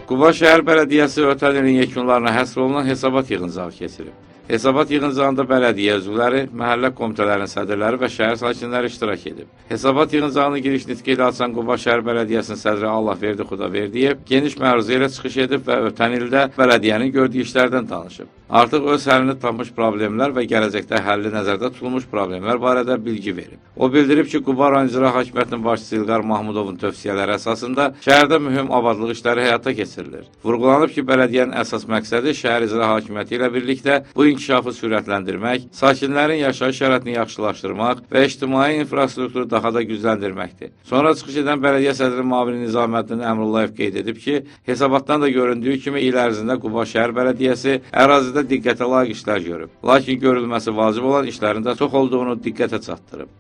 Quba şəhər bələdiyyəsi ötən ilin yekunlarına həsr olunan hesabat yığıncağı keçirib. Hesabat yığıncağında bələdiyyə üzvləri, məhəllə komitələrinin sədrləri və şəhər sakinləri iştirak edib. Hesabat yığıncağının giriş nitqi ilə açan Quba şəhər bələdiyyəsinin sədri Allahverdi Xudaverdiyev geniş məruzə ilə çıxış edib və ötən ildə bələdiyyənin gördüyü işlərdən danışıb. Artıq öz həllini tapmış problemlər və gələcəkdə həlli nəzərdə tutulmuş problemlər barədə bilgi verib. O bildirib ki, Quba rayon icra hakimiyyətinin başçısı İlqar Mahmudovun tövsiyələri əsasında şəhərdə mühüm abadlıq işləri həyata keçirilir. Vurğulanıb ki, bələdiyyənin əsas məqsədi şəhər icra hakimiyyəti ilə birlikdə bu inkişafı sürətləndirmək, sakinlərin yaşayış şəraitini yaxşılaşdırmaq və ictimai infrastrukturu daha da gücləndirməkdir. Sonra çıxış edən bələdiyyə sədri müavini Nizaməddin Əmrullayev qeyd edib ki, hesabatdan da göründüyü kimi il ərzində Quba şəhər bələdiyyəsi ərazidə diqqətə layiq işlər görüb. Lakin görülməsi vacib olan işlərin də çox olduğunu diqqətə çatdırıb.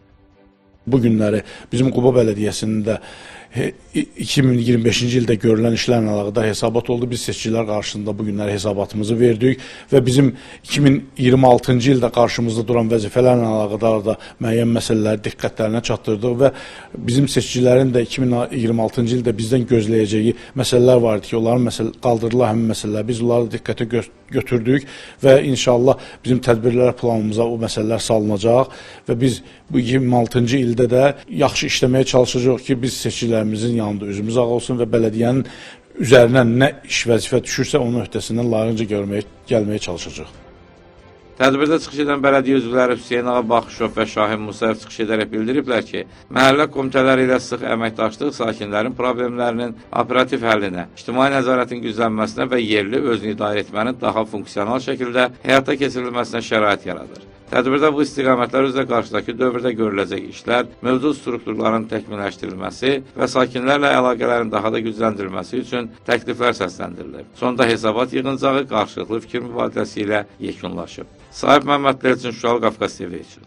Bu günləri bizim Quba bələdiyyəsinin də 2025-ci ildə görülən işlərlə əlaqədar hesabat oldu. Biz seçicilər qarşısında bu günləri hesabatımızı verdik və bizim 2026-cı ildə qarşımızda duran vəzifələrlə əlaqədar da müəyyən məsələləri diqqətlərinə çatdırdıq və bizim seçicilərin də 2026-cı ildə bizdən gözləyəcəyi məsələlər var idi ki, onların qaldırılan həmin məsələlər biz onları diqqətə götürdük və inşallah bizim tədbirlər planımıza o məsələlər salınacaq və biz bu 2026-cı ildə də yaxşı işləməyə çalışacağıq ki, biz seçicilərimizin yanında üzümüz ağ olsun və bələdiyyənin üzərinə nə iş vəzifə düşürsə onun öhdəsindən layiqincə gəlməyə çalışacaq. Tədbirdə çıxış edən bələdiyyə üzvləri Hüseyn Ağa Baxışov və Şahin Musayev çıxış edərək bildiriblər ki, məhəllə komitələri ilə sıx əməkdaşlıq sakinlərin problemlərinin operativ həllinə, ictimai nəzarətin güclənməsinə və yerli özünü idarə etmənin daha funksional şəkildə həyata keçirilməsinə şərait yaradır. Tədbirdə bu istiqamətlər üzrə qarşıdakı dövrdə görüləcək işlər, mövcud strukturların təkmilləşdirilməsi və sakinlərlə əlaqələrin daha da gücləndirilməsi üçün təkliflər səsləndirilib. Sonda hesabat yığıncağı qarşılıqlı fikir mübadiləsi ilə yekunlaşıb. Sahib Məmmədli üçün Şuşalı Qafqaz TV üçün.